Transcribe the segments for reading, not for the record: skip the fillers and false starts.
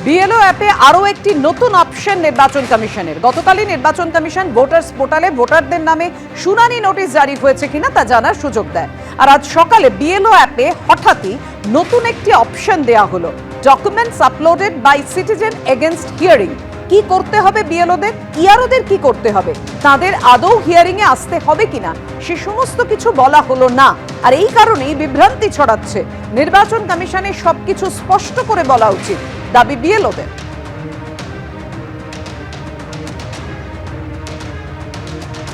BLO অ্যাপে আরও একটি নতুন অপশন নির্বাচন কমিশনের। গতকালই নির্বাচন কমিশন ভোটার্স পোর্টালে ভোটারদের নামে শুনানি নোটিশ জারি হয়েছে কিনা তা জানার সুযোগ দেয়। আর আজ সকালে বিএলও অ্যাপে হঠাৎই নতুন একটি অপশন দেয়া হলো, documents uploaded by citizen against hearing. কি করতে হবে বিএলওদের, ইআরওদের কি করতে হবে, তাদের আদৌ হিয়ারিং এ আসতে হবে কিনা সে সমস্ত কিছু বলা হলো না। আর এই কারণেই বিভ্রান্তি ছড়াচ্ছে। নির্বাচন কমিশনের সবকিছু স্পষ্ট করে বলা উচিত, দাবি বিএলওদের।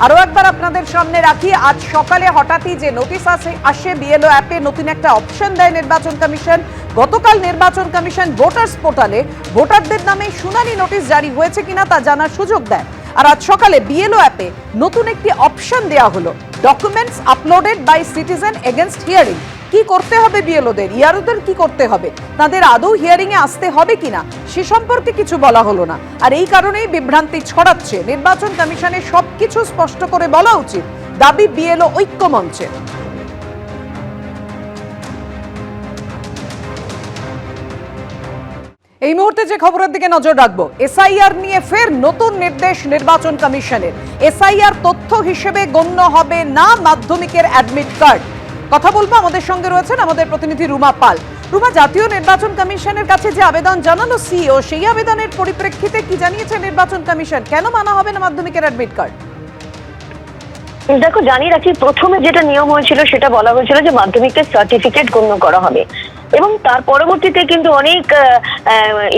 আরো একবার আপনাদের সামনে রাখি, আজ সকালে হঠাৎই যে নোটিশ আসে বিএলও অ্যাপে নতুন একটা অপশন দেয় নির্বাচন কমিশন। গতকাল নির্বাচন কমিশন ভোটার্স পোর্টালে ভোটারদের নামে শুনানি নোটিশ জারি হয়েছে কিনা তা জানার সুযোগ দেয়। আর আজ সকালে বিএলও অ্যাপে নতুন একটি অপশন দেয়া হলো, documents uploaded by citizen against hearing. কি করতে হবে বিএলওদের, ইআরওদের কি করতে হবে, তাদের আদৌ হিয়ারিং এ আসতে হবে কিনা সে সম্পর্কে কিছু বলা হলো না। আর এই কারণেই বিভ্রান্তি ছড়াচ্ছে। নির্বাচন কমিশনের সবকিছু স্পষ্ট করে বলা উচিত, দাবি বিএলও ঐক্য মঞ্চের। এই মুহূর্তে যে খবরের দিকে নজর রাখবো, এসআইআর নিয়ে ফের নতুন নির্দেশ নির্বাচন কমিশনের। এসআইআর তথ্য হিসেবে গণ্য হবে না মাধ্যমিকের অ্যাডমিট কার্ড। কথা বলবো, আমাদের সঙ্গে রয়েছেন আমাদের প্রতিনিধি রুমা পাল। রুমা, জাতীয় নির্বাচন কমিশনের কাছে যে আবেদন জানালো সিইও, সেই আবেদনের পরিপ্রেক্ষিতে কি জানিয়েছে নির্বাচন কমিশন, কেন মানা হবে না মাধ্যমিকের অ্যাডমিট কার্ড? দেখো, জানিয়ে রাখি, প্রথমে যেটা নিয়ম হয়েছিল সেটা বলা হয়েছিল যে মাধ্যমিকের সার্টিফিকেট গণ্য করা হবে, এবং তার পরবর্তীতে কিন্তু অনেক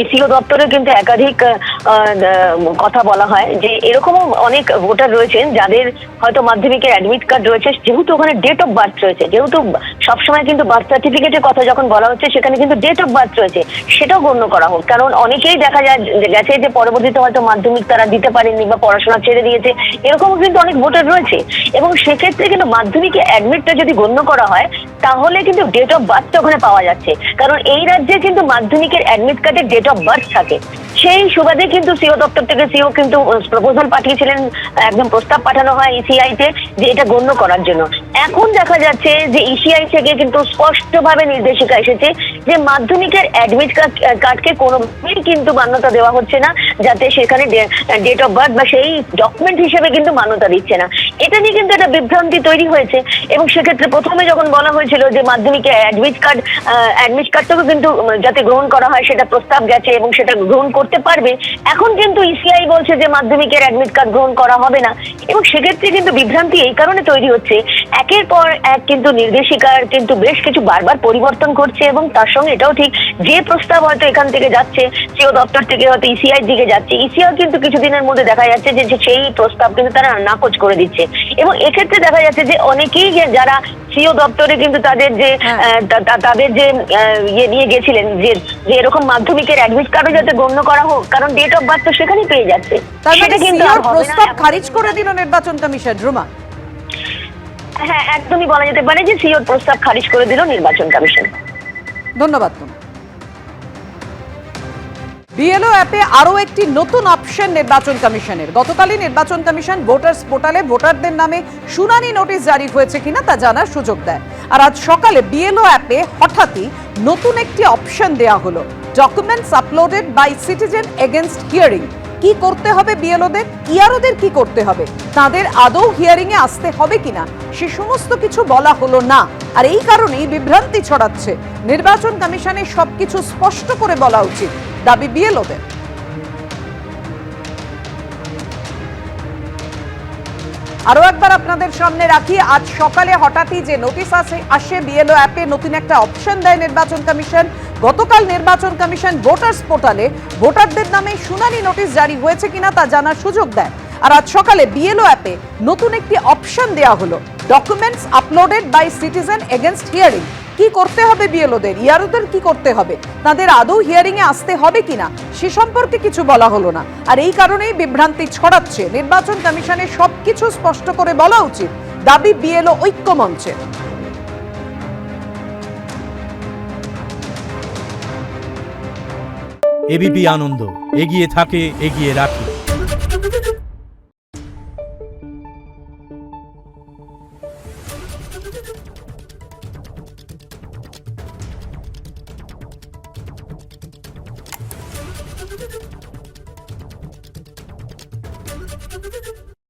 ইসিও দপ্তরে কিন্তু একাধিক কথা বলা হয় যে এরকমও অনেক ভোটার রয়েছেন যাদের হয়তো মাধ্যমিকের অ্যাডমিট কার্ড রয়েছে, যেহেতু ওখানে ডেট অফ বার্থ রয়েছে, যেহেতু সবসময় কিন্তু বার্থ সার্টিফিকেটের কথা যখন বলা হচ্ছে সেখানে কিন্তু ডেট অফ বার্থ রয়েছে, সেটাও গণ্য করা হোক। কারণ অনেকেই দেখা গেছে যে পরবর্তীতে হয়তো মাধ্যমিক তারা দিতে পারেননি বা পড়াশোনা ছেড়ে দিয়েছে, এরকমও কিন্তু অনেক ভোটার রয়েছে। এবং সেক্ষেত্রে কিন্তু মাধ্যমিকের অ্যাডমিটটা যদি গণ্য করা হয় তাহলে কিন্তু ডেট অফ বার্থটা ওখানে পাওয়া যাচ্ছে। কারণ এই রাজ্যে কিন্তু মাধ্যমিকের অ্যাডমিট কার্ডে ডেট অফ বার্থ থাকে। সেই সুবাদে কিন্তু সিও দপ্তর থেকে সিও কিন্তু প্রপোজাল পাঠিয়েছিলেন, একদম প্রস্তাব পাঠানো হয় ইসিআই তে যে এটা গণ্য করার জন্য। এখন দেখা যাচ্ছে যে ইসিআই থেকে কিন্তু স্পষ্টভাবে নির্দেশিকা এসেছে যে মাধ্যমিকের অ্যাডমিট কার্ডকে কোনোভাবেই কিন্তু মান্যতা দেওয়া হচ্ছে না, যাতে সেখানে ডেট অফ বার্থ বা সেই ডকুমেন্ট হিসেবে কিন্তু মান্যতা দিচ্ছে না। এটা নিয়ে কিন্তু একটা বিভ্রান্তি তৈরি হয়েছে। এবং সেক্ষেত্রে প্রথমে যখন বলা হয়েছিল যে মাধ্যমিকের অ্যাডমিট কার্ডটাকে কিন্তু যাতে গ্রহণ করা হয় সেটা প্রস্তাব গেছে এবং সেটা গ্রহণ করতে পারবে, এখন কিন্তু ইসিআই বলছে যে মাধ্যমিকের অ্যাডমিট কার্ড গ্রহণ করা হবে না। এবং সেক্ষেত্রে কিন্তু বিভ্রান্তি এই কারণে তৈরি হচ্ছে, একের পর এক কিন্তু নির্দেশিকার কিন্তু বেশ কিছু বারবার পরিবর্তন করছে। এবং তার সঙ্গে এটাও ঠিক, যে প্রস্তাব হয়তো এখান থেকে যাচ্ছে সিও দপ্তর থেকে হয়তো ইসিআই দিকে যাচ্ছে, ইসিআই কিন্তু কিছুদিনের মধ্যে দেখা যাচ্ছে যে সেই প্রস্তাব কিন্তু তারা নাকচ করে দিচ্ছে। এবং এক্ষেত্রে দেখা যাচ্ছে যে অনেকেই যারা সিও দপ্তরে কিন্তু তাদের যে ইয়ে নিয়ে গেছিলেন যে এরকম মাধ্যমিকের অ্যাডমিট কার্ডও যাতে গণ্য করা হোক, কারণ ডেট অফ বার্থ তো সেখানেই পেয়ে যাচ্ছে, সেটা কিন্তু প্রস্তাব খারিজ করে দিল নির্বাচন কমিশন। রুমা, হ্যাঁ, একদমই বলা যেতে পারে যে সিওর প্রস্তাব খারিজ করে দিল নির্বাচন কমিশন। ধন্যবাদ তোমার। বিএলও অ্যাপে আরও একটি নতুন অপশন নির্বাচন কমিশনের। গতকালই নির্বাচন কমিশন ভোটার্স পোর্টালে ভোটারদের নামে শুনানি নোটিশ জারি হয়েছে কিনা তা জানার সুযোগ দেয়। আর আজ সকালে বিএলও অ্যাপে হঠাৎই নতুন একটি অপশন দেয়া হলো, documents uploaded by citizen against hearing. কি করতে হবে বিএলওদের, ইআরওদের কি করতে হবে, তাদের আদৌ হিয়ারিং এ আসতে হবে কিনা সে সমস্ত কিছু বলা হলো না। আর এই কারণেই বিভ্রান্তি ছড়াচ্ছে। নির্বাচন কমিশনের সবকিছু স্পষ্ট করে বলা উচিত, দাবি বিএলওদের। আরো একবার আপনাদের সামনে রাখি, আজ সকালে হঠাৎই যে নোটিশ আসে বিএলও অ্যাপে নতুন একটা অপশন দেয় নির্বাচন কমিশন। গতকাল নির্বাচন কমিশন ভোটার্স পোর্টালে ভোটারদের নামে শুনানি নোটিশ জারি হয়েছে কিনা তা জানার সুযোগ দেয়। আর আজ সকালে বিএলও অ্যাপে নতুন একটি অপশন দেয়া হলো, documents uploaded by citizen against hearing. কি করতে হবে বিএলওদের, ইআরওদের কি করতে হবে, তাদের আদৌ হিয়ারিং এ আসতে হবে কিনা সে সম্পর্কে কিছু বলা হলো না। আর এই কারণেই বিভ্রান্তি ছড়াচ্ছে। নির্বাচন কমিশনের সবকিছু স্পষ্ট করে বলা উচিত, দাবি বিএলও ঐক্য মঞ্চের। এবিপি আনন্দ, এগিয়ে থাকে, এগিয়ে রাখে।